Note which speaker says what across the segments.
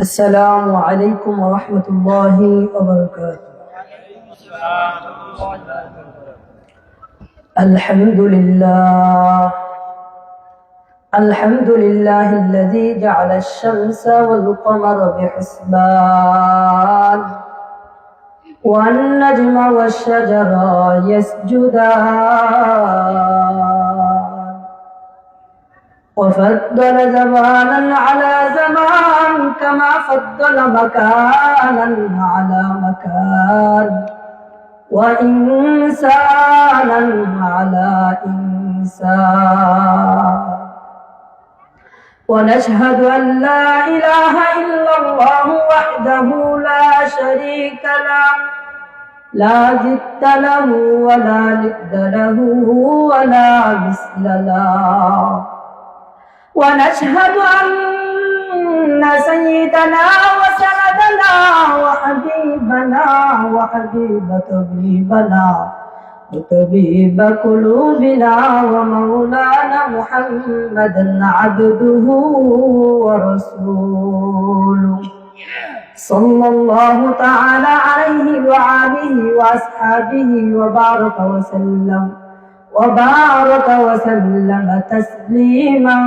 Speaker 1: السلام عليكم ورحمة الله وبركاته. الحمد لله الذي جعل الشمس والقمر بحسبان والنجم والشجر يسجدان وفضل زمانا على زمان كما فضل مكانا على مكان وإنسانا على إنسان ونشهد أن لا إله إلا الله وحده لا شريك له لا ضد له ولا ند له ولا مثل له ونشهد أن سيدنا وسندنا وحبيبنا وحبيب طبيبنا وطبيب قلوبنا ومولانا محمدا عبده ورسوله صلى الله تعالى عليه وآله وأصحابه وبارك وسلم تسليما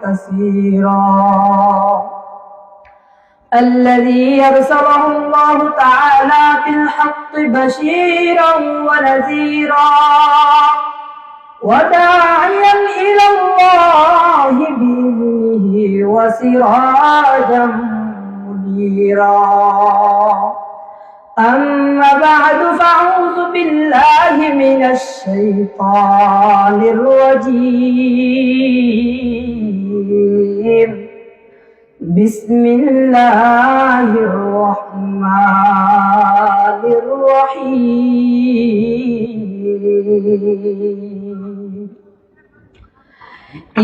Speaker 1: كثيرا الذي يرسله الله تعالى بالحق بشيرا ونذيرا وداعيا إلى الله بإذنه وسراجا منيرا أما بعد فأعوذ بالله من الشيطان الرجيم بسم الله الرحمن الرحيم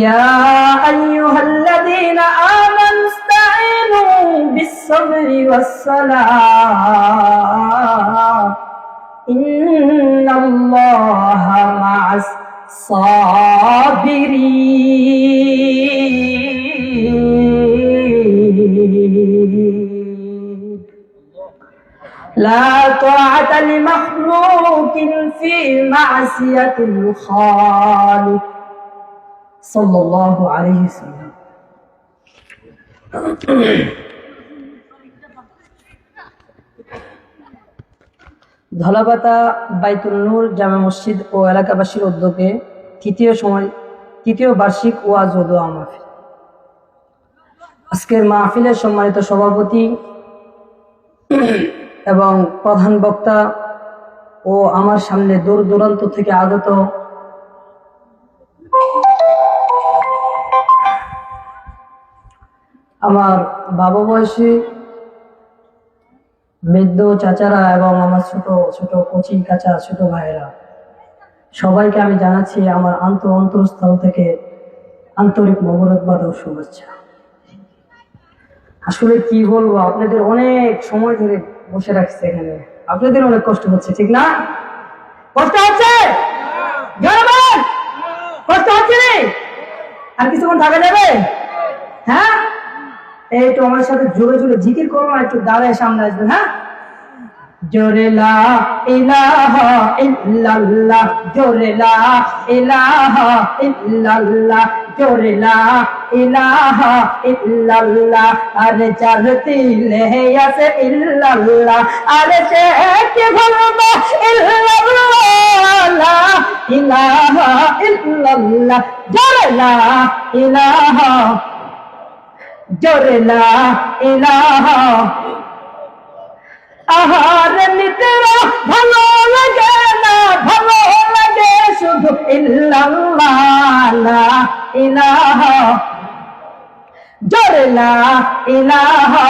Speaker 1: يا أيها الذين آمنوا استعينوا بالصبر والصلاة إن الله مع الصابرين لا طاعة لمخلوق في معصية الخالق صلى الله عليه وسلم ধলাপাতা বাইতুল নূর জামে মসজিদ ও এলাকাবাসীর উদ্যোগে তৃতীয় বার্ষিক ওয়াজ ও দোয়া মাহফিল। আজকের মাহফিলের সম্মানিত সভাপতি এবং প্রধান বক্তা ও আমার সামনে দূর দূরান্ত থেকে আগত আমার বাবা বয়সী বৃদ্ধ চাচারা এবং আমার ছোট ছোট কচি কাঁচা ছোট ভাইয়েরা, সবাইকে আমি জানাচ্ছি আমার অন্তরস্থল থেকে আন্তরিক মোবারকবাদ ও শুভেচ্ছা। আসলে কি বলবো, আপনাদের অনেক সময় ধরে বসে রাখছে এখানে, আপনাদের অনেক কষ্ট হচ্ছে, ঠিক না? কষ্ট হচ্ছে, কষ্ট হচ্ছে রে? আর কিছুক্ষণ থাকা যাবে? হ্যাঁ, এই তো আমার সাথে জোরে জোরে জিকির করো না, একটু দাঁড়ায় সামনে আসবেন। হ্যাঁ, জোরে লা ইলাহা ইল্লাল্লাহ, জোরে লা ইলাহা ইল্লাল্লাহ, জোরে লা ইলাহা ইল্লাল্লাহ। আরে চার দিলে আছে ইল্লাল্লাহ, আরে সে কি বলবো ইল্লাল্লাহ, লা ইলাহা ইল্লাল্লাহ, জোরে লা ইলাহা, জোরে লা ইলাহা। আহার নিতেরা ভালো লাগে না, ভালো লাগে শুধু ইল্লাল্লাহ, লা ইলাহা, জোরে লা ইলাহা।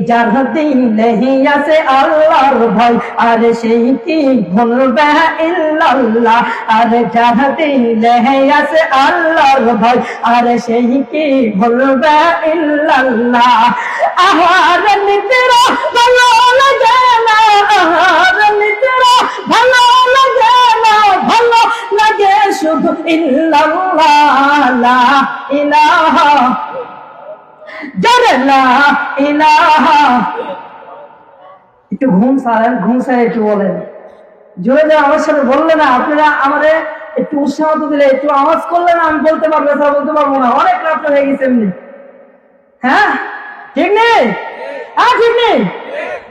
Speaker 1: যার দিলে আছে আল্লাহর ভয় আর সেই কি ভুলবে ইল্লাল্লাহ, আর যার দিলে আছে আল্লাহর ভয় আর সেই কি ভুলবে ইল্লাল্লাহ। আহার নিতরা ভালো লাগে না, আহার নিতরা ভালো লাগে না, ভালো লাগে শুধু ইল্লাল্লাহ, লা ইলাহা ইলাহা। একটু ঘুম সারেন একটু বলেন, জোরে জোরে আমার সাথে বললে না, আপনারা আমাদের একটু উৎসাহ দিলে, একটু আওয়াজ করলে না, আমি বলতে পারবো, এছাড়া বলতে পারবো না। অনেক রাত হয়ে গেছে এমনি। হ্যাঁ ঠিক নেই? হ্যাঁ ঠিক নেই,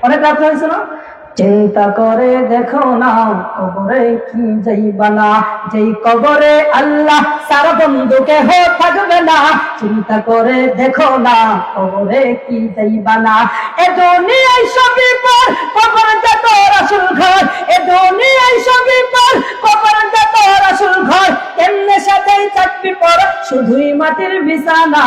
Speaker 1: অনেক রাত হয়েছে না? চিন্তা করে দেখো না কবরে কি যাইবা না, যেই কবরে আল্লাহ সারা বন্ধু কেহ থাকবে না। চিন্তা করে দেখো না কবরে কি যাইবা না। এ দুনিয়ায় সবই পর, কবর যত রাসূল ঘর, এ দুনিয়ায় সবই পর, কবর যত রাসূল ঘর। কেমনে সাথে চাকরি পর, শুধুই মাটির বিছানা।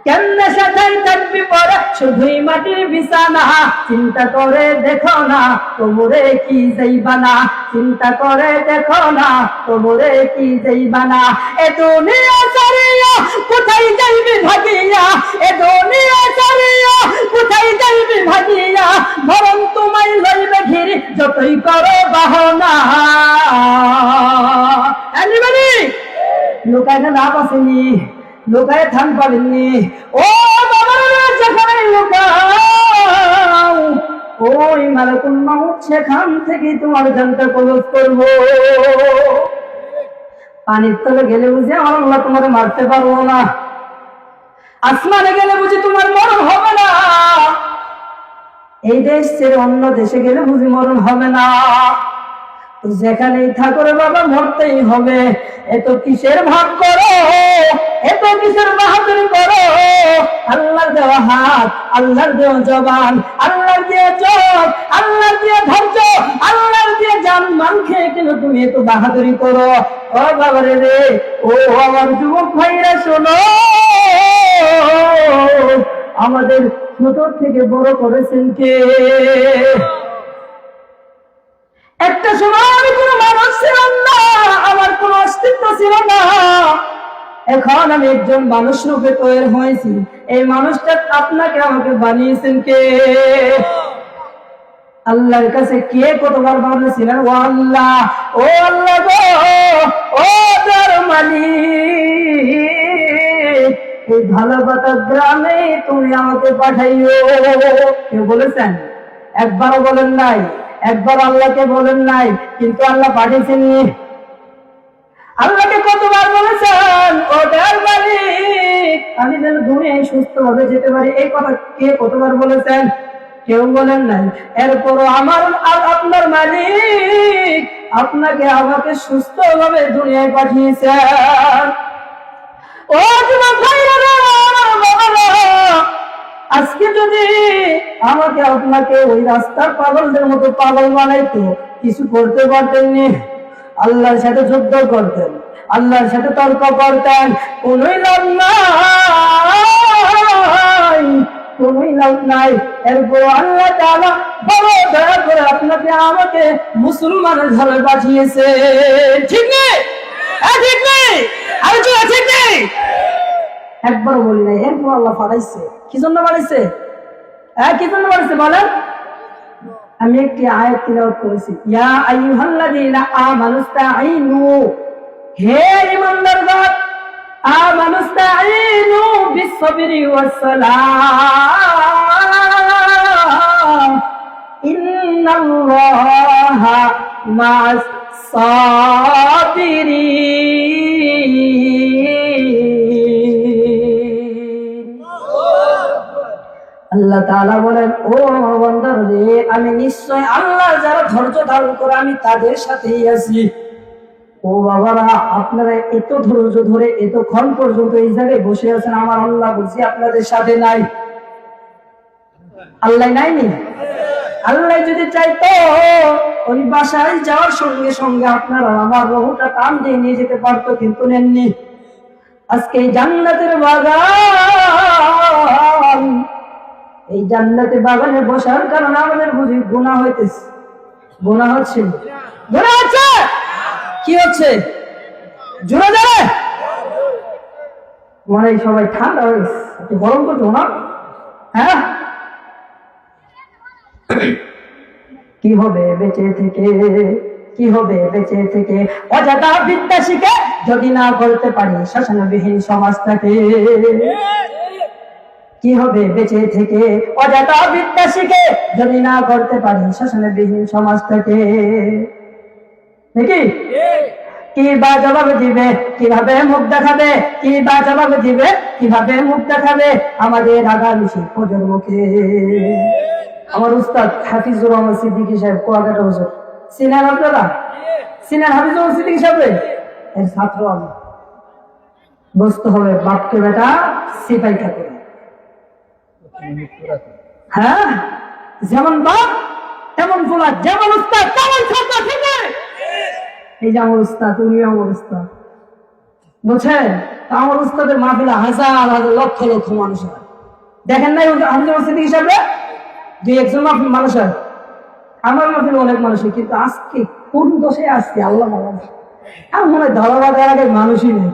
Speaker 1: কেমনে সাজাই থাকবি পরে, শুধুই মাটির বিছানা। চিন্তা করে দেখো না কবরে কি যাইবা না, চিন্তা করে দেখো না কবরে কি যাইবা না। এ দুনিয়া ছাড়িয়া কোথায় যাইবি ভাগিয়া, এ দুনিয়া ছাড়িয়া কোথায় যাইবি ভাগিয়া। মরণ তোমায় লইবে ঘিরে যতই করো বাহনা। এনিবডি লোকায় না আসেনি, লোকায় থান পাবেননি। ও বাবারা যেখানে লোকাও, ওই মালাকুল মাউত সেখান থেকে তোমার জানটা কবজ করবো। পানির তলে গেলে বুঝি আমার আল্লাহ তোমার মারতে পারবো না, আসমানে গেলে বুঝি তোমার মরণ হবে না, এই দেশ ছেড়ে অন্য দেশে গেলে বুঝি মরণ হবে না। যেখানেই থাকো রে বাবা মরতেই হবে। এত কিসের ভাব করো, এত কিসের বাহাদুরি করো। আল্লাহর দেওয়া হাত, আল্লাহর দেওয়া জবান, আল্লাহর দেওয়া চোখ, আল্লাহর দেওয়া ধৈর্য, আল্লাহর দেওয়া জান মান খেয়ে কেন তুমি এত বাহাদুরি করো? ও বাবারে রে, ও আমার যুবক ভাইরা শোনো, আমাদের ছোট থেকে বড় করেছেন কে? একটা সময় আমি কোনো মানুষ ছিলাম না, আমার কোনো অস্তিত্ব ছিল না। এখন আমি একজন মানুষ রূপে তৈরি হয়েছি। এই মানুষটা আপনাকে আমাকে বানিয়েছেন কে? আল্লাহর কাছে কে কতবার বলেছিলেন ও আল্লাহ, ও আল্লাহ গো, ও দর মালিক, এই ভালোবাসা গ্রামে তুমি আমাকে পাঠাইও। কেউ বলেছেন? একবারও বলেন নাই, একবার আল্লাহকে বলেন নাই, কিন্তু আল্লাহ পাঠিয়েছেন। আল্লাহকে কতবার বলেছেন ও দর মালিক, আমি যেন দুনিয়ায় সুস্থ ভাবে যেতে পারি, এই কথা কে কতবার বলেছেন? কেউ বলেন নাই। এরপরও আমার আর আপনার মালিক আপনাকে আমাকে সুস্থ ভাবে দুনিয়ায় পাঠিয়েছেন। ও যুবক ভাইরা, আজকে যদি আমাকে আপনাকে ওই রাস্তার পাগলদের মতো পাগল বানাইতো, কিছু করতে পারতেননি। আল্লাহর সাথে যুদ্ধ করতেন, আল্লাহর সাথে তর্ক করতেন, কোনোই লাভ নাই, কোনোই লাভ নাই। এরপর আল্লাহ তাআলা বড় দয়া করে আপনাকে আমাকে মুসলমানের ঘরে পাঠিয়েছে। ঠিক নেই? ঠিক নেই? আরে ঠিক নেই? একবার বলি নাই, এরপর আল্লাহ পাঠাইছে। কি জন্য বানাইছে? কি জন্য বানাইছে বলেন? আমি একটি আয়াত তিলাওয়াত করেছি, ইয়া আইয়ুহাল্লাযীনা আমানুস্তাঈনু, হে ঈমানদারগণ, আমানুস্তাঈনু বিস-সাবরি ওয়াস-সালাহ, ইন্নাল্লাহা মা'আস-সাবিরিন। আল্লাহ তাআলা বলেন, ও আমার বান্দারা রে, আমি নিশ্চয় আল্লাহ যারা ধৈর্য ধারণ করে আমি তাদের সাথেই আছি। ও বাবারা, আপনারা এত ধৈর্য ধরে এতক্ষণ পর্যন্ত এই জায়গায় বসে আছেন, আমার আল্লাহ বুঝি আপনাদের সাথে নাই? আল্লাহ নাইনি? আল্লাহ যদি চাইতো ওই বাসায় যাওয়ার সঙ্গে সঙ্গে আপনারা আমার রূহটা টান দিয়ে নিয়ে যেতে পারতো, কিন্তু নেননি। আজকে জান্নাতের বাগান বাগান, এই জান্নাতে বাগানে বসার কারণে আমাদের বুঝি গুনাহ হইতেছে, গুনাহ হচ্ছে, গুনাহ হচ্ছে, কি হচ্ছে জোরে জোরে মানে সবাই ঠান্ডা হয়েছে, গরম করছো না? হ্যাঁ, কি হবে বেঁচে থেকে, কি হবে বেঁচে থেকে অযথা বিদ্যা শিখে যদি না করতে পারি শাসনবিহীন সমাজটাকে। কি হবে বেঁচে থেকে অযথা বিদ্যা শিখে যদি না করতে পারি শাসনবিহীন সমাজটাকে, নাকি? কি বা জবাব দিবে, কিভাবে মুখ দেখাবে, কি বা জবাব দিবে, কিভাবে মুখ দেখাবে আমাদের আগামী প্রজন্মকে। আমার উস্তাদ হাফিজুর রহমান সিদ্দিকী সাহেব কুয়াকাটা হুজুর চিনেন আপনারা? চিনেন হাফিজুর রহমান সিদ্দিকী সাহেব? এর ছাত্র আমি। বুঝতে হবে বাপকে বেটা সিপাই থাকে, হ্যাঁ, যেমন বাপ তেমন ফুলা, যেমন উস্তাদ তেমন ছাত্র থেকে। এই যে আমার উস্তাদ, উনি আমার উস্তাদ, বুঝছেন? আমার উস্তাদের মাহফিলে হাজার হাজার লক্ষ লক্ষ মানুষ হয়, দেখেন নাই হাফিজুর রহমান সিদ্দিকী সাহেব? দুই একজন মানুষ হয়, আমার মাহফিলে অনেক মানুষ হয়, কিন্তু আজকে কোন দোষে আসছে আল্লাহ মালা, আমার মনে হয় ধরাবাদের আগে মানুষই নেই।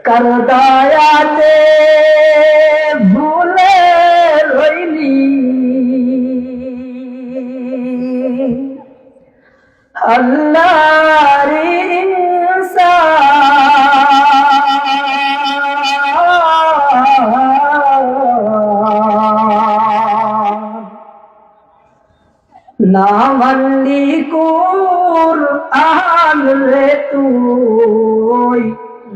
Speaker 1: কার দয়াতে ভুলে রইলি আল্লাহর না মানলি কুরআন রে তুই,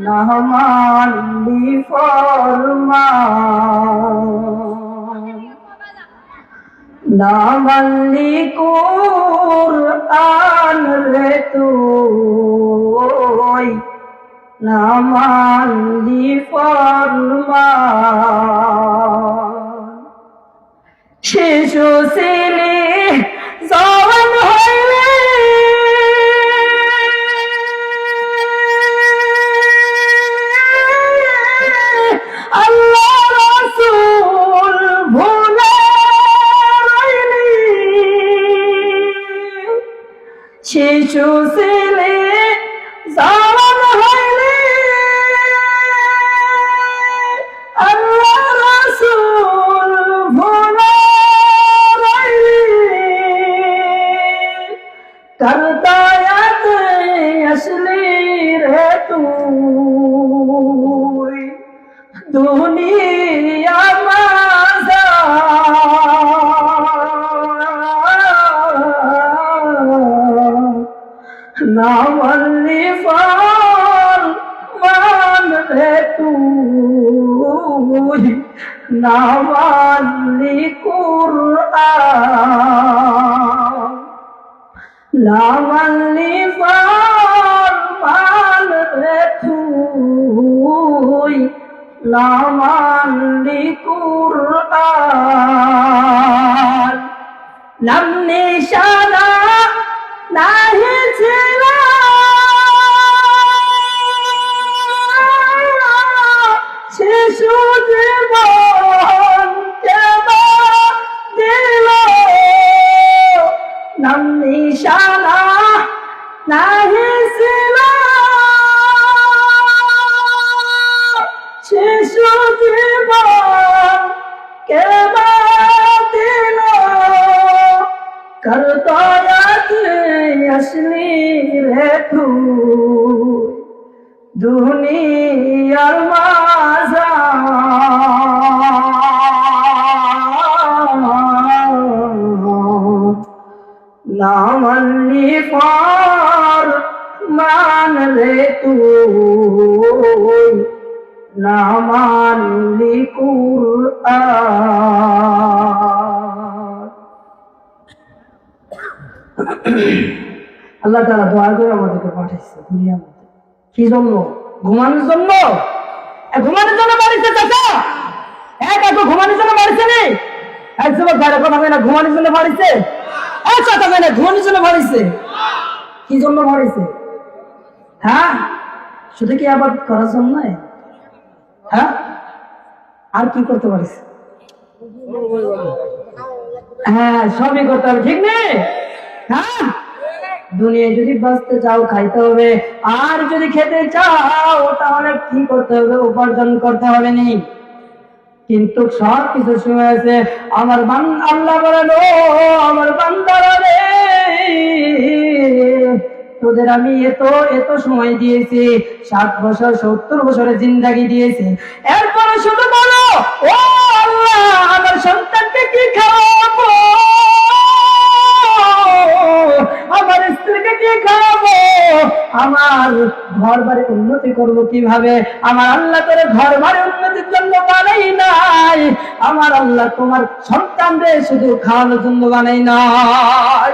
Speaker 1: না মানলি ফরমান, না মানলি কুরআন রে তুই, না মানলি ফরমান। শিশু ছিলি জওয়ান হইলে আল্লাহ রাসূল ভুলে রইলি, শিশু ছিলি জওয়ান হইলে আল্লাহ রাসূল ভুলে কার দয়াতে আসলি রে তুই দুনিয়া মাঝা, না মানলি ফরমান রে তুই, না মানলি কুরআন, না মানলি ফরমান রে তুই, না মানলি কুরআন। নাম নিশানা নাহি ছিল শিশু জীবন কেবা দিল, নাম নিশানা নাহি ছিল শিশু জীবন কেবা দিল, কার দয়াতে আসলি রে তুই দুনিয়ার মাঝা, না মানলি ফরমান রে তুই, না মানলি কুরআন। আল্লাহ তাআলা দয়া করে আমাদেরকে পাঠাইছে দুনিয়ার মধ্যে, কি জন্য? ঘুমানোর জন্য। ঘুমানোর জন্য বাড়িতে চাচা, এক এত ঘুমানোর জন্য বাড়িছে নেই, এক যুবক ভাইরা কথা হয় না, ঘুমানোর জন্য বাড়িছে, চাচা হয় না, ঘুমানোর জন্য বাড়িছে। কি জন্য বাড়িছে? হ্যাঁ, শুধু কি আবাদ করার জন্য? হ্যাঁ, আর কি করতে পারিস? হ্যাঁ, সবই করতে হবে, ঠিক নেই? হ্যাঁ, দুনিয়ায় যদি বাঁচতে চাও খাইতে হবে, আর যদি খেতে চাও তাহলে কি করতে হবে? উপার্জন করতে হবে নি। কিন্তু সব কিছু সময় আছে। আমার আল্লাহ বলেন, ও আমার বান্দারা রে, তোদের আমি এত এত সময় দিয়েছি, 60 বছর 70 বছরের জিন্দাগি দিয়েছি, এরপরে শুধু বলো, ও আল্লাহ আমার সন্তানকে কি খাওয়াবো, আমার স্ত্রীকে কি খাওয়াবো, আমার ঘর বাড়ি উন্নতি করবো কিভাবে? আমার আল্লাহ তোর ঘর বাড়ি উন্নতির জন্য বানাই নাই, আমার আল্লাহ তোমার সন্তানদের শুধু খাওয়ানোর জন্য বানাই নাই।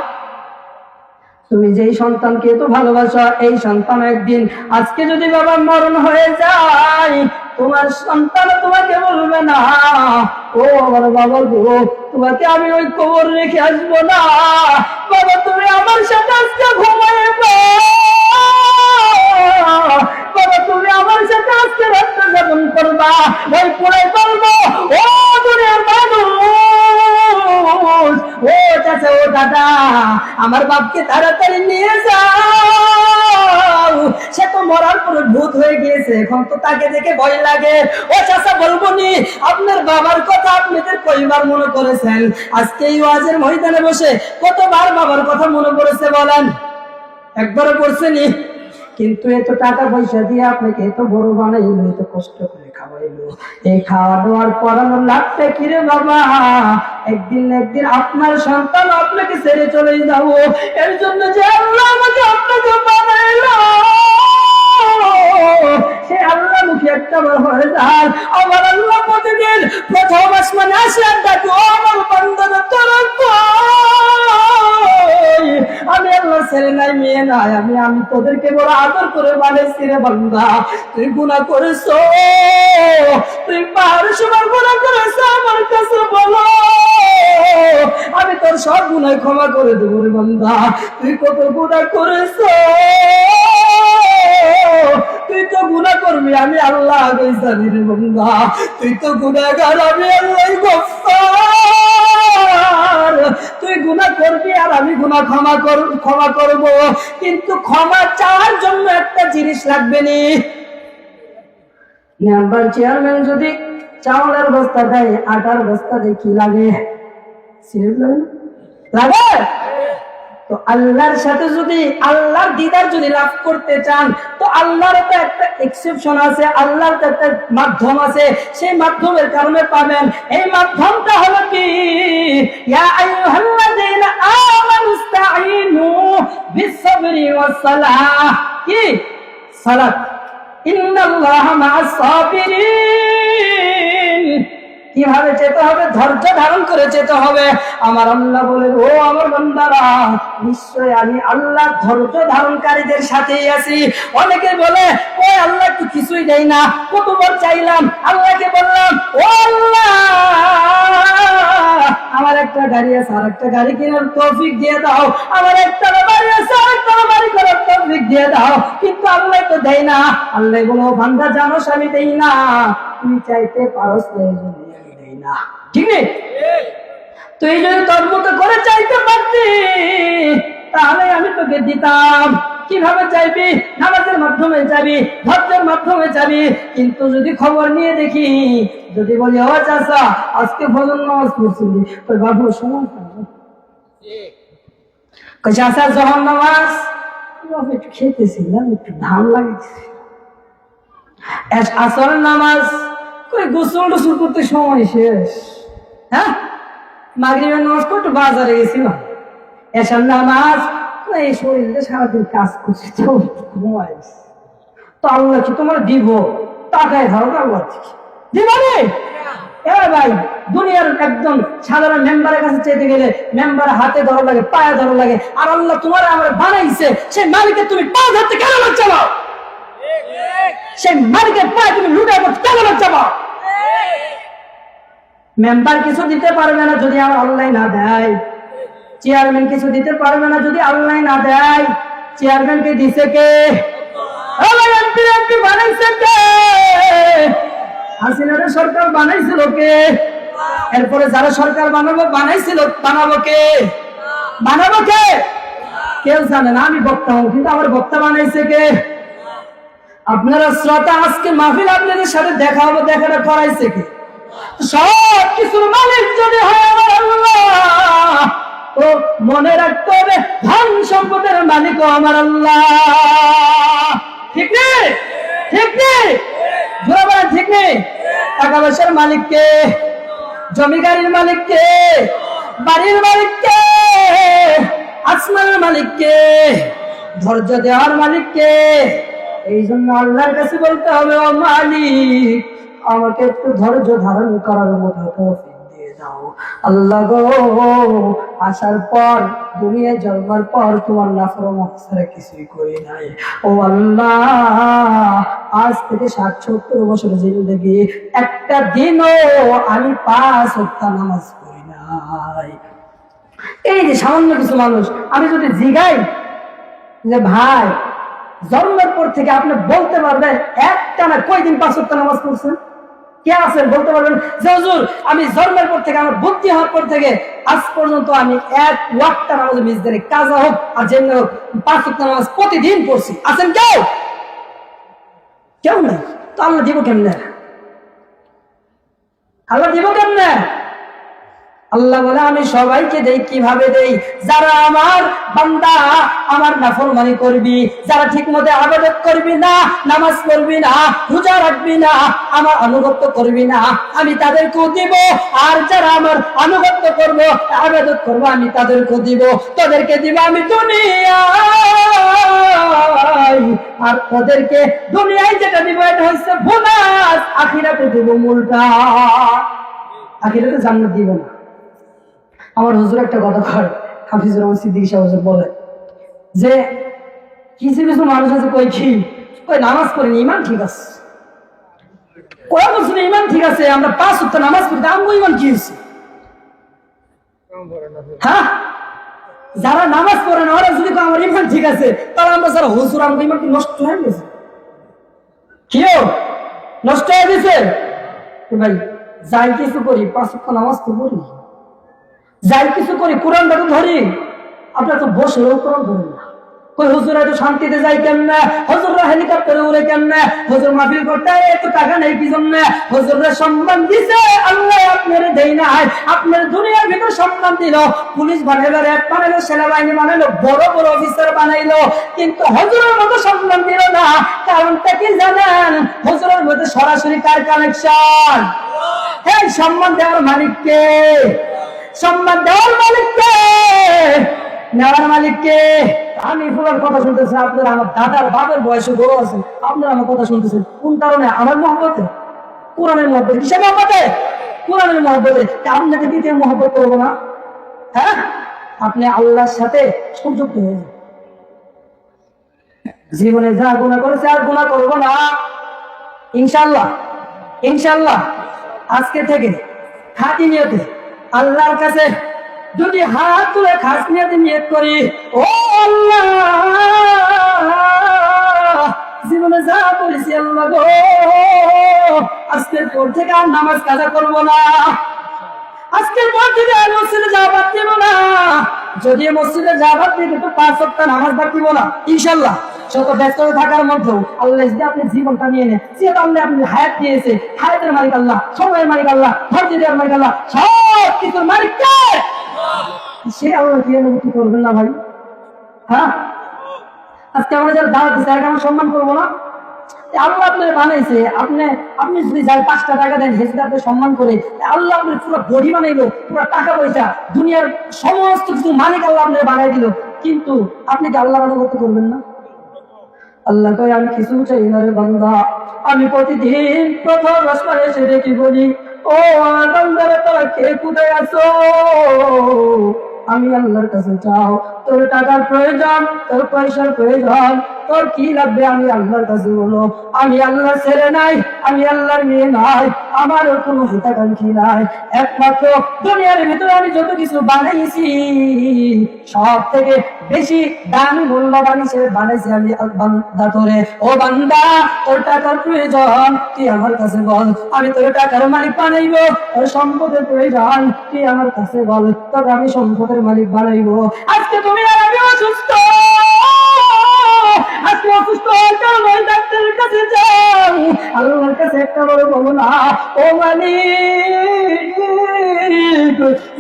Speaker 1: তুমি যেই সন্তানকে এত ভালোবাসো, এই সন্তান একদিন, আজকে যদি বাবা মরণ হয়ে যায়, তোমার সন্তান তোমাকে বলবে না, ও আমার বাবা গো, তোমাকে আমি ওই কবর রেখে আসবো না, বাবা তুমি আমার সাথে আজকে ঘুমাইবা, বাবা তুমি আমার সাথে আজকে রাত্র যাপন করবা। ওই পুরাই বলবো, ও দুনিয়ার মানুষ, ও চাচা, ও দাদা, আমার বাপকে তাড়াতাড়ি নিয়ে যাও, সে তো মরার পরে ভূত হয়ে গিয়েছে, এখন তো তাকে দেখে ভয় লাগে। ও চাচা বলবো নি, আপনার বাবার কথা আপনাদের কয়বার মনে করেছেন? আজকে এই ওয়াজের ময়দানে বসে কতবার বাবার কথা মনে পড়েছে বলেন? একবারও পড়ছেনি? কিন্তু এত টাকা পয়সা দিয়ে আপনাকে এত বড় বানাইলো, এত কষ্ট করে খাওয়াইলো, এই খাওয়া দাওয়ার পড়ানো লাগবে কিরে বাবা? একদিন একদিন আপনার সন্তান আপনাকে ছেড়ে চলে যাবো, এর জন্য যে আল্লাহ আমাকে আপনাকে বানাইলো, সে আল্লাহ মুখে একটা বার হয়ে যান। আমার আল্লাহ প্রতিদিন প্রথম আসমানে আসে আর ডাকো, আমার বান্দারা তোরা কই? আমি আল্লাহ ছেলে নাই মেয়ে নাই, আমি তোদেরকে বড় আদর করে বানাইছি রে বান্দা, তুই গুনাহ করেছো, তুই পাহাড় সমান গুনাহ করেছো, আমার কাছে বলো, আমি তোর সব গুনাহ ক্ষমা করে দেবো রে বান্দা। তুই কত গুনাহ করেছো, তুই তো গুনাহ করবি, আমি আল্লাহ জানি রে বান্দা, তুই তো গুনাহগার, আমি আল্লাহ গফফার, তুই গুনাহ করবি আর আমি গুনাহ ক্ষমা করব, কিন্তু ক্ষমা চাওয়ার জন্য একটা জিনিস লাগবে নি। মেম্বার চেয়ারম্যান যদি চাউলের বস্তা দেয়, আটার বস্তা দেয়, কি লাগে? লাগে? তো আল্লাহর সাথে যদি আল্লাহর দিদার যদি লাভ করতে চান, তো আল্লাহর তো একটা এক্সেপশন আছে, আল্লাহর তো একটা মাধ্যম আছে, সেই মাধ্যমের কারণে পাবেন। এই মাধ্যমটা হলো কি? ইয়া আইয়ুহাল্লাযীনা আমানুস্তাঈনু বিস-সাবরি ওয়াস-সালাহ, কি? সালাত। ইন্নাল্লাহা মা'আস-সাবিরিন। কিভাবে যেতে হবে? ধৈর্য ধারণ করে যেতে হবে। আমার আল্লাহ বলে, ও আমার বান্দারা, নিশ্চয় আমি আল্লাহ ধৈর্য ধারণকারীদের সাথেই আছি। অনেকে বলে, ও আল্লাহ তো কিছুই দেয় না, কতবার চাইলাম, আল্লাহকে বললাম, ও আল্লাহ আমার একটা গাড়ি আছে, আর একটা গাড়ি কেনার তৌফিক দিয়ে দাও, আমার একটা বাড়ি আছে, আর একটা বাড়ি করার তৌফিক দিয়ে দাও, কিন্তু আল্লাহ তো দেয় না। আল্লাহ বলো, বান্দা জানোস আমি দেই না, তুই চাইতে পারস না, ঠিক নেই? তুই যদি তোর মতো করে চাইতে পারতি, তাহলে আমি তোকে দিতাম। কিভাবে চাইবি? নামাজের মাধ্যমে চাবি, ধৈর্যের মাধ্যমে চাবি। কিন্তু যদি খবর নিয়ে দেখি, যদি বলি, ও চাচা আজকে ফজর নামাজ পড়ছিলি, তোর বাবু সময় চাচা যখন নামাজ একটু খেতেছিলাম, একটু ধান লাগিয়েছি, আসরের নামাজ গোসল টোসল করতে সময় শেষ, হ্যাঁ, মাগরিবের নামাজ একটু বাজারে গেছিলাম, এসার নামাজ এই শরীরে সারাদিন কাজ করছি, তো আল্লাহ কি তোমার দিব? টাকায় ধরো আল্লাহ দিব রে। ভাই, দুনিয়ার একজন সাধারণ মেম্বারের কাছে চাইতে গেলে মেম্বারের হাতে ধরা লাগে, পায়ে ধরা লাগে, আর আল্লাহ তোমার আমার বানাইছে, সেই মালিকের তুমি পা ধরতে কেন লজ্জা পাও? সেই মালিকের পায়ে তুমি লুটাই করতে কেন লজ্জা পাও? মেম্বার কিছু দিতে পারবে না যদি আমার আল্লাহ না দেয়, চেয়ারম্যান কিছু দিতে পারবে না যদি আল্লাহ না দেয়। চেয়ারম্যানকে দিছে কে? এমপি বানাইছে কে? হাসিনার সরকার বানাইছিল কে? এরপরে যারা সরকার বানাবো কে? কেউ জানে না। আমি বক্তা হব, কিন্তু আমার বক্তা বানাইছে কে? আপনারা শ্রোতা, আজকে মাহফিল আপনাদের সাথে দেখা হবে, দেখাটা করাইছে কে? সব কিছুর মালিক যদি হয় আমার আল্লাহ, তো মনে রাখতে হবে ধন সম্পদের মালিকও আমার আল্লাহ। ঠিক নেই? ঠিক নেই? জোরে বলেন ঠিক নেই? টাকা পয়সার মালিক কে? জমি গাড়ির মালিক কে? বাড়ির মালিক কে? আসমানের মালিক কে? ধৈর্য দেওয়ার মালিক কে? এই জন্য আল্লাহর কাছে বলতে হবে, ও মালিক, আমাকে একটু ধৈর্য ধারণ করার মতো তৌফিক দিয়ে দাও। আল্লাহ গো, আসার পর দুনিয়া জন্মার পর তোমার নাফরমানি ছাড়া কিছুই করি নাই। ও আল্লাহ, আজ থেকে 60-70 বছর জিন্দেগি একটা দিনও আমি 5 ওয়াক্ত নামাজ পড়ি নাই। এই যে সামান্য কিছু মানুষ, আমি যদি জিগাই যে ভাই জন্মের পর থেকে আপনি বলতে পারবেন একটা না কয়দিন 5 ওয়াক্ত নামাজ পড়ছেন? কে আছেন বলতে পারবেন যে হুজুর আমি জন্মের পর থেকে, আমার বুদ্ধি হওয়ার পর থেকে আজ পর্যন্ত আমি 1 ওয়াক্ত নামাজ মিস দেই, কাজা হোক আর যেমনি হোক 5 ওয়াক্ত নামাজ প্রতিদিন পড়ছি? আছেন কেউ? কেউ নাই। তো আল্লাহ দিব কেমনে? আল্লাহ দিব কেমনে? আল্লাহ বলে আমি সবাইকে দেই। কিভাবে দেই? যারা আমার বান্দা, আমার নাফরমানি করবি, যারা ঠিক মতো ইবাদত করবি না, নামাজ পড়বি না, রোজা রাখবি না, আমার আনুগত্য করবি না, আমি তাদেরকেও দিব। আর যারা আমার আনুগত্য করবো, ইবাদত করবো, আমি তাদেরকেও দিব। তাদেরকে দিব আমি দুনিয়ায়, আর ওদেরকে দুনিয়ায় যেটা দিব এটা হচ্ছে বোনাস, আখিরাতে দিব মূলটা। আখিরাতে জান্নাত দিব না। আমার হুজুর একটা কথা কয়, হাফিজুর রহমান সিদ্দিকী সাহেব হুজুর বলে যে কিছু কিছু মানুষ আছে কই কি কই নামাজ পড়েনি, ইমান ঠিক আছে। কয়া বলছিল ইমান ঠিক আছে, আমরা 5 ওয়াক্ত নামাজ পড়ি, আমগো ইমান কি হয়েছে? হ্যাঁ, যারা নামাজ পড়ে না ওরা যদি আমার ইমান ঠিক আছে, তাহলে আমরা যারা হুজুর আমগো ইমান কি নষ্ট হয়ে গেছে? কেউ নষ্ট হয়ে গেছে? ভাই যাই কিছু করি 5 ওয়াক্ত নামাজ তো পড়ি, যাই কিছু করি কোরআনটা তো ধরি। আপনার তো বসলেও কোরআন ধরেন না। কই হুজুর এত শান্তিতে যাই কেমনে? হুজুররা হেলিকপ্টারে উড়ে কেমনে? হুজুর মাহফিল করতে এত টাকা নেই কি জন্য? হুজুররা সম্মান দিছে আল্লাহ আপনারে দেই না। আপনার দুনিয়ার ভিতর সম্মান দিল, পুলিশ বানাইলো, র্যাব বানাইলো, সেনাবাহিনী বানাইলো, বড় বড় অফিসার বানাইলো, কিন্তু হুজুরের মতো সম্মান দিল না। কারণটা কি জানেন? হুজুরের মধ্যে সরাসরি কার কানেকশন? এই সম্মান দেওয়ার মালিককে, সম্মান দেওয়ার মালিককে, নেওয়ার মালিককে। আমি পুরার কথা শুনতেছি, আপনারা আমার দাদার বাবার বয়সে বড় আছেন, আপনারা আমার কথা শুনতেছেন কোন কারণে? আমার মহব্বতে, কোরআনের মহব্বতে। কিসের মহব্বতে? কোরআনের মহব্বতে। আপনাকে দ্বিতীয় মহব্বত করবো না? হ্যাঁ, আপনি আল্লাহর সাথে সংযুক্ত হয়ে যান। জীবনে যা গুনাহ করেছে আর গুনাহ করবো না ইনশাআল্লাহ। ইনশাআল্লাহ আজকে থেকে খাঁটি নিয়তে আল্লাহর কাছে যদি হাত তুলে খাস নিয়তে নিয়ত করি, ও আল্লাহ জীবনে যা করেছি আল্লাহ গো, আজকের পর থেকে আর নামাজ কাজা করবো না, আজকের পর থেকে আর মসজিদে যাওয়া বাদ দিব না। যদি মসজিদে যাওয়া বাদ দিই তো 5 ওয়াক্ত নামাজ বাদ দিব না ইনশাআল্লাহ। শত ব্যস্ত থাকার মধ্যেও আল্লাহ যদি আপনি জীবনটা নিয়ে নেন, যেহেতু আল্লাহ আপনি হায়াত দিয়েছে, হায়াতের মালিক আল্লাহ, সময়ের মালিক আল্লাহ, ধৈর্য দেওয়ার মালিক আল্লাহ, সব কিছুর মালিক কে? সে আল্লাহ কি অনুভূতি করবেন না ভাই? হ্যাঁ, আজকে আমরা যারা দাওয়াত দিচ্ছি তাকে আমরা সম্মান করবো না? আল্লাহ আপনার বানাইছে, আপনি যদি যাই 5টা টাকা দেন সেটা আপনি সম্মান করে, আল্লাহ আপনার পুরো বডি বানাইলো, পুরো টাকা পয়সা দুনিয়ার সমস্ত কিছু মালিক আল্লাহ আপনার বানাই দিল, কিন্তু আপনি কি আল্লাহর অনুগত করবেন না? আল্লাহ কয় আমি কিছু চাই না রে বান্দা, আমি প্রতিদিন প্রথম আসমানে এসে দেখি বলি, ও আমার বান্দারা তোরা কে কোথায় আছো? আমি আল্লাহর কাছে চাও, তোর টাকার প্রয়োজন, তোর পয়সার প্রয়োজন, তোর কি লাগবে আমি আল্লাহর কাছে বলো। আমি আল্লাহর ছেলে নাই, আমি আল্লাহর মেয়ে নাই, আমারও কোনো হিতাকাঙ্ক্ষী নাই। একমাত্র দুনিয়ার ভিতরে আমি যত কিছু বানাইছি সব থেকে বেশি দামি মূল্যবান হিসেবে বানাইছি আমি বান্দা তোরে। ও বান্দা, তোর টাকার প্রয়োজন তুই আমার কাছে বল, আমি তোর টাকার মালিক বানাইবো। তোর সম্পদের প্রয়োজন তুই আমার কাছে বল, তোকে আমি সম্পদের মালিক বানাইবো। আজকে তুমি আর আমি অসুস্থ, আজকে অসুস্থ হওয়ার কারণে ডাক্তারের কাছে যাও, আল্লাহর কাছে একটা বড় বলো না, ও মালিক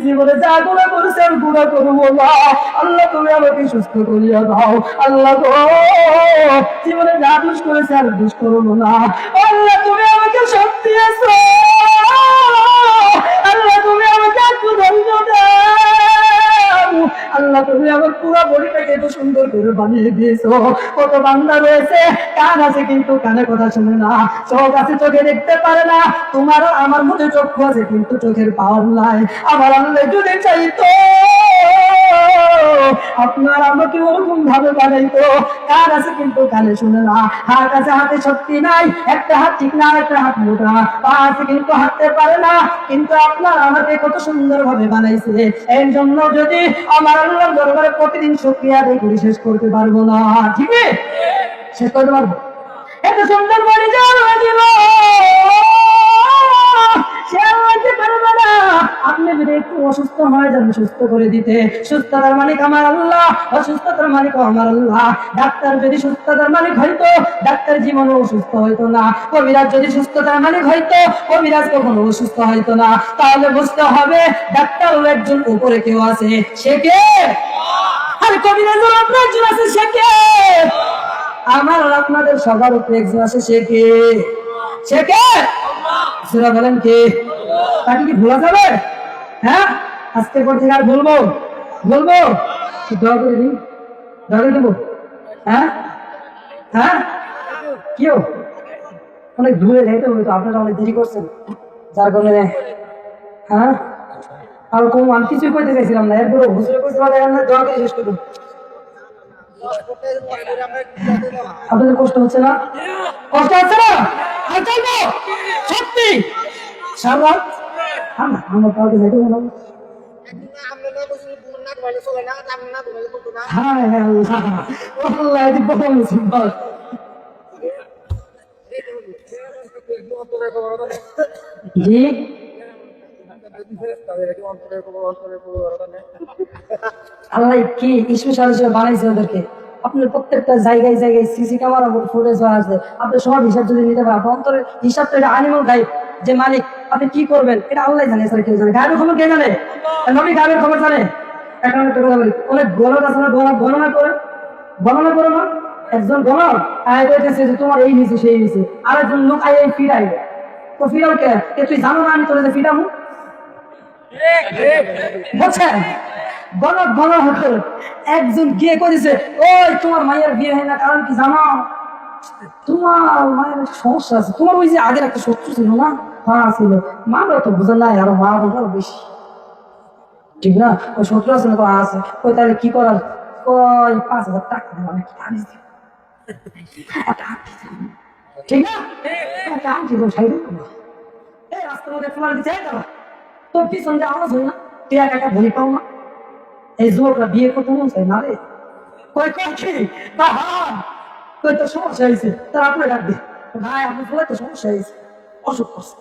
Speaker 1: জীবনে যা গুণা করেছে আর গুণা করবো না, আল্লাহ তুমি আমাকে সুস্থ করিয়া দাও। আল্লাহ গো, জীবনে যা দুষ করেছে আর দুষ করবো না, আল্লাহ তুমি আমাকে শক্তি আছো, আল্লাহ তুমি আমাকে একটু ধৈর্য দাও, আল্লাহ তুমি আমার পুরো বডিটাকে এত সুন্দর করে বানিয়ে দিয়েছো। কত বান্দা রয়েছে কান আছে কিন্তু কানে কথা শুনে না, চোখ আছে চোখে দেখতে পারে না, তোমারও আমার মধ্যে চক্ষু আছে কিন্তু চোখের পাওয়ার নাই। আমার আল্লাহ যদি চাইতো আপনার আমাকে ওরকম ভাবে বানাইতো, কান আছে কিন্তু কানে শুনে না, হাত আছে হাতে শক্তি নাই, একটা হাত ঠিক না একটা হাত মোটা, পা আছে কিন্তু হাঁটতে পারে না, কিন্তু আপনার আমাকে কত সুন্দর ভাবে বানাইছে। এর জন্য যদি আমার আল্লাহর দরবারে প্রতিদিন শুকরিয়া আদায় করে শেষ করতে পারবো না, ঠিক আছে শেষ করতে পারবো। এত সুন্দর বডি যে আল্লাহ দিল সে আল্লাহকে পারবে না। আপনি যদি একটু অসুস্থ হয়ে যান সুস্থ করে দিতে, সুস্থতার মালিক আমার আল্লাহ, অসুস্থতার মালিক আমার আল্লাহ। ডাক্তার যদি সুস্থতার মালিক হইতো ডাক্তার জীবনে অসুস্থ হইতো না, কবিরাজ যদি সুস্থতার মালিক হইতো কবিরাজ কখনো অসুস্থ হইতো না। তাহলে বুঝতে হবে ডাক্তার একজন উপরে কেউ আছে, সে কে? আর কবিরাজ আপনার একজন আছে, সে কে? আমার আর আপনাদের সবার উপরে একজন আছে, সে কে? সে কে? সেটা বলেন কে? তাকে কি ভোলা যাবে? হ্যাঁ, আজকের পর থেকে আর বলবো বলবো দয়া করে দিন, দয়া করে দেবো। হ্যাঁ হ্যাঁ, কেউ অনেক দূরে যাইতে হবে তো, আপনারা অনেক দেরি করছেন যার কারণে। হ্যাঁ, আর কোনো আমি কিছুই করতে চাইছিলাম না, এরপরে হুজুরে করতে পারে দয়া করে শেষ করুন। আপনাদের কষ্ট হচ্ছে না? কষ্ট হচ্ছে না? সত্যি সারা আমার কাউকে যাইতে না। হ্যাঁ হ্যাঁ, জি আল্লাহ কি স্পেশাল হিসেবে বানাইছে ওদেরকে। আপনার প্রত্যেকটা জায়গায় জায়গায় সিসি ক্যামেরা ফুটেজ আছে, আপনি সব হিসাব যদি নিতে পারেন, আপনার অন্তরের হিসাবটা এটা আনিমল গাইব, যে মালিক আপনি কি করবেন এটা আল্লাহ জানে, স্যার কেউ জানে। গায়েবের খবর কে জানে? নবী গায়েবের খবর জানে। একটা কথা বলি, অনেক গণক আছে না, গণনা করে গণনা করো না, একজন গণক আয় বলতেছে যে তোমার এই হয়েছে সেই হয়েছে, আর একজন লোক আয় ফিরাই, তো ফিরাও কে? তুই জানো না আমি তোর ফিরামু বুঝছেন? গণক গণক হতো, একজন গিয়ে করেছে ওই তোমার মায়ের বিয়ে হয় না, কারণ কি জানো? তোমার মায়ের সমস্যা আছে, তোমার ওই যে আগের একটা শত্রু ছিল না, মা ছিল, মারা তো বুঝে নাই, আরো মা বোঝারও বেশি, ঠিক না? ওই শত্রু আছে না, আছে, ওই তাহলে কি করার? ওই 5,000 টাকা মানে কি আনিস, ঠিক না? একটা আনছি সাইড এই রাস্তার মধ্যে তোমার দিতে তোর পিছন দিয়ে আওয়াজ হয় না, তুই একা একা ভুল পাও না? এই যুবকরা বিয়ে করতে মন চাই না রে, কই কি কই তো সমস্যা হয়েছে, তার আপনার ডাকবে ভাই আপনি বলে তো সমস্যা হয়েছে, অসুখ করছে,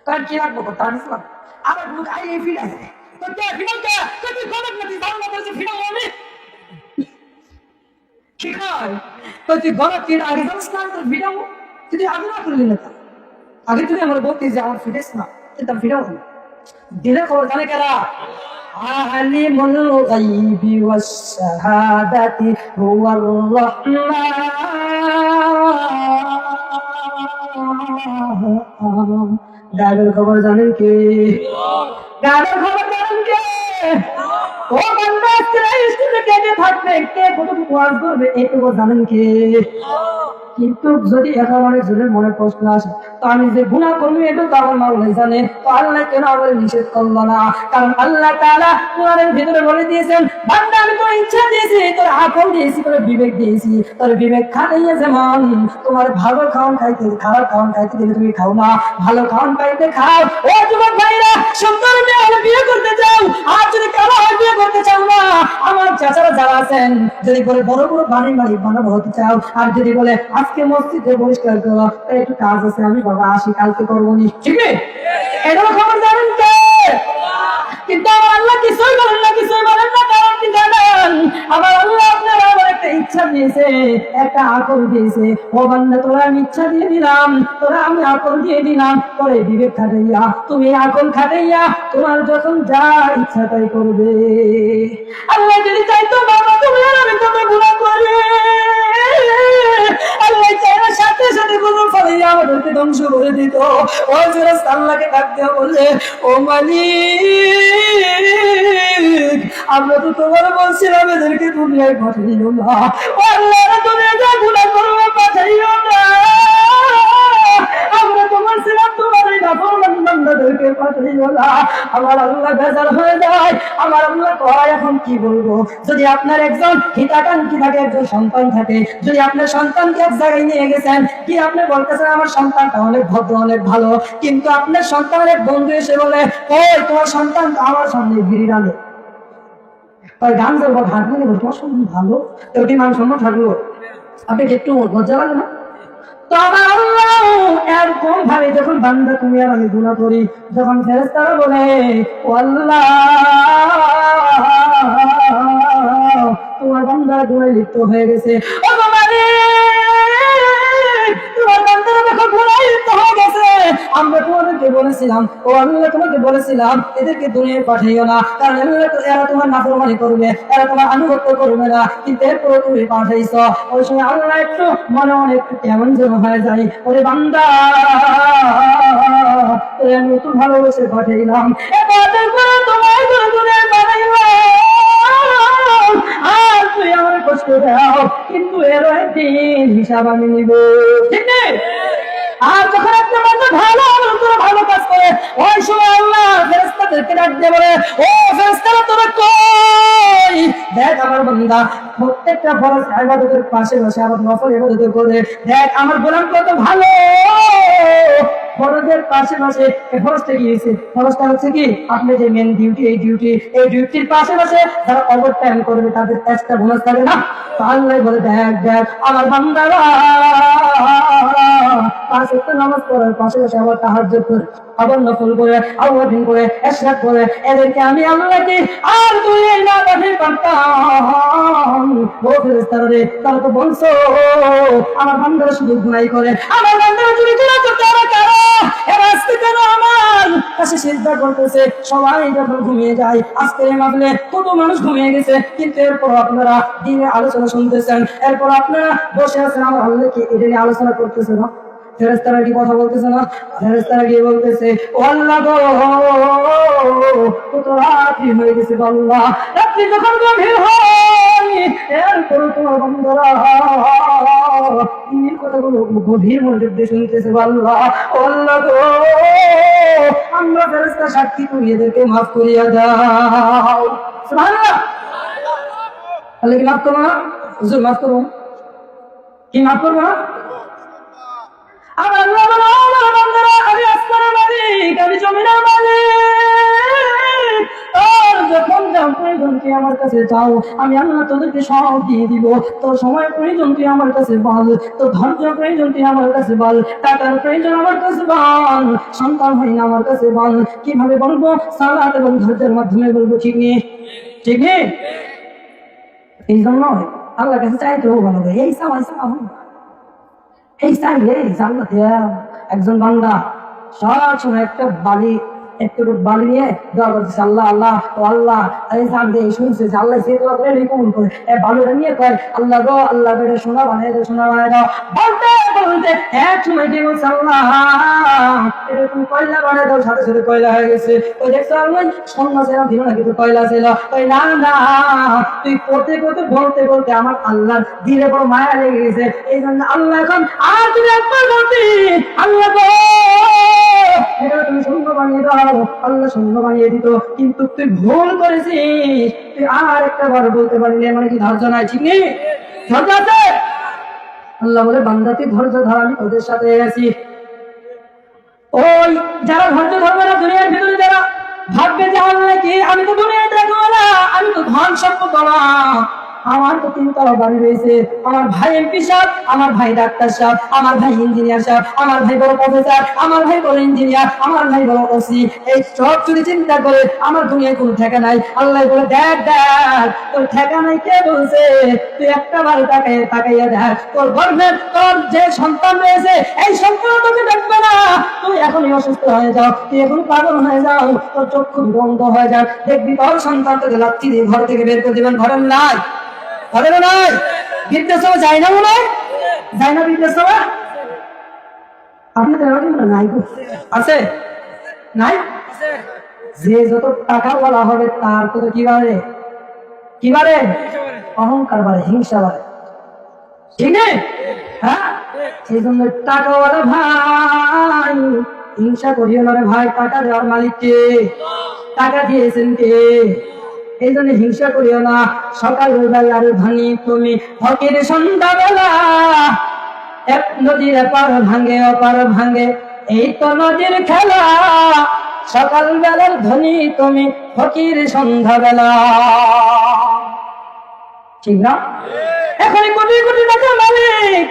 Speaker 1: কারণ কি রাখবো তার ইসলাম আবার লোক আই এই ফিরে আসে ঠিক হয় তুই গরম তিন আগে স্নান তোর ভিড়াবো, তুই আগে না করলি না, আগে তুমি আমার বলতে যে আমার ফিরেস না কিন্তু আমি ফিরাবো না, দিলে খবর জানে কেনা আলিমুল গায়বি ওয়াস শাহাদাতি হুয়ার রাহমান। গায়েবের খবর জানেন কে? গায়েবের খবর জানেন কে? ও বান্দা স্টেজে কে কে থাকবে, কে কতটুকু ওয়াজ করবে, এইটুকু জানেন কে? কিন্তু যদি এখন অনেক জনের মনে প্রশ্ন আসে তো আমি যে গুনাহ করবো এটা তো আমার মাওলাই জানে, তো আল্লাহ কেন আমার নিষেধ করলো না? কারণ আল্লাহ তাআলা কোরআনের ভিতরে বলে দিয়েছেন বান্দা আমি তো ইচ্ছা দিয়েছি তোর আকল দিয়েছি, তোর বিবেক দিয়েছি, তোর বিবেক খাটাইয়া যেমন তোমার ভালো খাওয়ান খাইতে খারাপ খাওয়ান খাইতে দিলে তুমি খাও না, ভালো খাওয়ান পাইতে খাও। ও যুবক ভাইরা, সুন্দর মেয়ে হলে বিয়ে করতে চাও, আর যদি কালো হয় বিয়ে করতে চাও না, আমার চাচারা যারা আছেন যদি বলে বড় বড় বাড়ির মালিক বানাবো হতে চাও, আর যদি বলে আজকে মসজিদে পরিষ্কার করো, একটু কাজ আছে আমি বাবা আসি কালকে করবো নি, ঠিক নেই? এটাও খবর জানেন কে? কিন্তু আমার আল্লাহ কিছুই বলেন না, কিছুই বলেন না। কারণ কি জানেন? আমার আল্লাহ আপনার আমার একটা ইচ্ছা দিয়েছে, একটা আকল দিয়েছে। ও বান্দা, তোরা আমি ইচ্ছা দিয়ে দিলাম, তোরা আমি আকল দিয়ে দিলাম, তোরে বিবেক খাটাইয়া তুমি আকল খাটাইয়া তোমার যখন যা ইচ্ছা তাই করবে। আল্লাহ যদি চাইতো বাবা তুমি আর আমি কত গুনাহ করি, আল্লাহ চাইলে সাথে সাথে গুনাহ ফলাইয়া আমাদেরকে ধ্বংস করে দিত। ওই ফেরেশতা আল্লাহকে ডাক দেওয়া বলে, ও মালিক, আমরা তো তোমার বলছিলাম এদেরকে দুনিয়ায় পাঠাইও না, আল্লাহ দুনিয়াতে গুনাহ করবে পাঠাইও না, আমরা তোমার ছিলাম তোমার এই নাফরমান বান্দাদেরকে পাঠাইও না। আমার আল্লাহ বেজার হয়ে যায়, আমার আল্লাহ কয় এখন কি বলবো? যদি আপনার একজন হিতাকাঙ্ক্ষী থাকে, একজন সন্তান থাকে, যদি আপনার সন্তানকে এক জায়গায় নিয়ে গেছেন, কি আপনি বলতেছেন আমার সন্তানটা অনেক ভদ্র অনেক ভালো, কিন্তু আপনার সন্তানের এক বন্ধু এসে বলে ওই তোমার সন্তান আমার সামনে ভিড়ি টানে, গান করবো ঘাট মানে তোমার সন্তান ভালো, তো ওটি মান সম্মান থাকলো, আপনি একটু লজ্জা লাগে না? তো আমার আল্লাহ এরকম ভাবে যখন বান্দা তুমি আর আমি গুনাহ করি, যখন ফেরেশতারা বলে ও আল্লাহ তোমার বান্দা গুনাহে লিপ্ত হয়ে গেছে, ও তোমার বান্দারা দেখো গুনাহে লিপ্ত হয়ে গেছে, আমরা তোমাদেরকে বলেছিলাম, ও আল্লাহ তোমাকে বলেছিলাম এদেরকে দুনিয়ায় পাঠাইও না, কারণ এরা তোমার নাফরমানি করবে, এরা তোমার আনুগত্য করবে না, কিন্তু এরপরে তুমি পাঠাইছো। ওই সময় আল্লাহ একটু মনে মনে একটু কেমন যেন হয়ে যায়, ওরে বান্দা আমি একটু ভালোবেসে পাঠাইলাম, এবার করে তোমার দুনিয়ায় পাঠাইলাম, আর তুই আমার কষ্ট দাও, কিন্তু এর একদিন হিসাব আমি নিব, ঠিক নেই? আর যখন একটা বান্দা ভালো আমল করে ভালো কাজ করে, ওই সময় আল্লাহ ফেরেশতাদেরকে ডাক দিয়ে বলে ও ফেরেশতারা তোরা কই? দেখ আমার বান্দা প্রত্যেকটা ফরজ ইবাদতের পাশে বসে আবার নফল ইবাদত করে, দেখ আমার গোলাম কত ভালো, ফরজের পাশে পাশে ফরজটা গিয়েছে, ফরজটা হচ্ছে কি আপনি যে মেন ডিউটি, এই ডিউটির পাশে পাশে যারা ওভার টাইম করবে তাদের এক্সট্রা বোনাস থাকে না? তো আল্লাহ বলে দেখ দেখ আমার বান্দারা পাঁচ ওয়াক্ত নামাজ পড়ার পাশে পাশে আবার তাহাজ্জুদ করে, আবার নফল করে, আওয়াদিন করে, ইশরাক করে, এদেরকে আমি আল্লাহকে আর দুনিয়ায় না পাঠিয়ে পারতাম। ও ফেরেশতারা রে, তারা তো বলছো আমার বান্দারা শুধু গুনাহ করে, আমার বান্দারা যদি গুনাহ করতে পারে কারো, এরা আজকে কেন আমার কাছে সিজদা করতেছে, সবাই যখন ঘুমিয়ে যায়, আজকে মাহফিলে কত মানুষ ঘুমিয়ে গেছে, কিন্তু এরপর আপনারা দিনের আলোচনা শুনতেছেন, এরপর আপনারা বসে আছেন আমার আল্লাহকে এটা নিয়ে আলোচনা করতেছে না? ফেরেশতারা কি কথা বলতেছে না? ফেরেশতারা গিয়ে বলতেছে ও আল্লাহ গো কত রাত্রি হয়ে গেছে, আল্লাহ রাত্রি যখন গভীর হয় এরপর তোমার বান্দারা এই কথাগুলো গভীর মনোযোগ দিয়ে শুনতেছে, আল্লাহ ও আল্লাহ গো আমরা ফেরেশতা সাক্ষী তুমি এদেরকে মাফ করিয়া দাও। সুবহানাল্লাহ। আল্লাহ কি মাফ করবো না? হুজুর মাফ করবো কি? মাফ করবো না? আমার আল্লাহ বলে আমার বান্দারা আমি আসমানের মালিক, আমি জমিনের মালিক, আর যখন যাও প্রয়োজন তুই আমার কাছে যাও, আমি আল্লাহ তোদেরকে সব দিয়ে দিব, তোর সময় প্রয়োজন তুই আমার কাছে বল, তোর ধৈর্য প্রয়োজন তুই আমার কাছে বল, টাকার প্রয়োজন আমার কাছে বল, সন্তান হয় না আমার কাছে বল, কিভাবে বলবো? সালাত এবং ধৈর্যের মাধ্যমে বলবো, ঠিক নেই? ঠিক নেই? এই জন্য আল্লাহর কাছে চাইতে ভালো হবে, এই চাওয়া এই চাইলে জান্নাত একজন বান্দা সব সময় একটা বালি একটু বালি নিয়ে দোয়া করতেছে, আল্লাহ আল্লাহ ও আল্লাহ এই জানতে শুনছে যে আল্লাহ সে দোয়া করে কবুল করে, এই বালুটা নিয়ে কয় আল্লাহ গো আল্লাহ বেটা সোনা বানাই দাও, সোনা বানাই দাও, বলতে বলতে এক সময় কি বলছে আল্লাহ এরকম কয়লা বানাই দাও, সাথে সাথে কয়লা হয়ে গেছে। ওই দেখছো আল্লাহ সোনা ছিল দিল না, কিন্তু কয়লা ছিল। ওই না না তুই করতে করতে বলতে বলতে আমার আল্লাহ দিলে বড় মায়া লেগে গেছে, এই জন্য আল্লাহ এখন আর তুমি একবার বলতি আল্লাহ গো এটা তুমি শূন্য বানিয়ে দাও, আল্লাহ শূন্য বানিয়ে দিত। কিন্তু তুই ভুল করেছিস, তুই আর একটা বার বলতে পারলি, মানে কি ধৈর্য নাই? ঠিক নেই, ধৈর্য আছে? আল্লাহ বলে বান্দা তুই ধৈর্য ধর, আমি তোদের সাথে আছি। ওই যারা ধৈর্য ধরবে না দুনিয়ার ভিতরে, যারা ভাববে যে আল্লাহ কি, আমি তো দুনিয়ায় দেখবো না, আমি তো ধন সম্পদ না, আমার তো 3 তলা বাড়ি রয়েছে, আমার ভাই এমপি সাহেব, আমার ভাই ডাক্তার সাহেব, আমার ভাই ইঞ্জিনিয়ার সাহেব, আমার ভাই বড় প্রফেসর, আমার ভাই বড় ইঞ্জিনিয়ার, আমার ভাই বড় ওসি, এই সব যদি চিন্তা করে আমার দুনিয়ায় কোনো ঠেকা নাই। আল্লাহ বলে দেখ দেখ তোর ঠেকা নাই কে বলছে? তুই একটা বার তাকাইয়া দেখ, তোর গর্ভের তোর যে সন্তান রয়েছে, এই সন্তান তোকে দেখবে না। তুই এখনই অসুস্থ হয়ে যাও, তুই এখন পাগল হয়ে যাও, তোর চক্ষু বন্ধ হয়ে যাক, দেখবি তোর সন্তান তোকে লাথি দিয়ে ঘর থেকে বের করে দিবেন। ঘরের নাই, ঘরেরও নাই, বৃদ্ধাশ্রমে যায় না মনে হয়, যায় না বৃদ্ধাশ্রমে? আপনাদের নাই আছে? নাই? যে যত টাকা বলা হবে তার তো কি বাড়ে? কি বাড়ে? অহংকার বাড়ে, হিংসা বাড়ে। ঠিক নেই? হ্যাঁ, সেই জন্য টাকাওয়ালা ভাই হিংসা করিও না রে ভাই। টাকা দেওয়ার মালিক কে? টাকা দিয়েছেন কে? এই জন্য হিংসা করিও না। সকাল বেলার ধনী তুমি, ফকির সন্ধ্যাবেলা, এক নদীর এপার ভাঙে ওপার ভাঙে, এই তো নদীর খেলা। সকাল বেলার ধনী তুমি, ফকির সন্ধ্যাবেলা। ঠিক না? এখন কোটি কোটি টাকা মালিক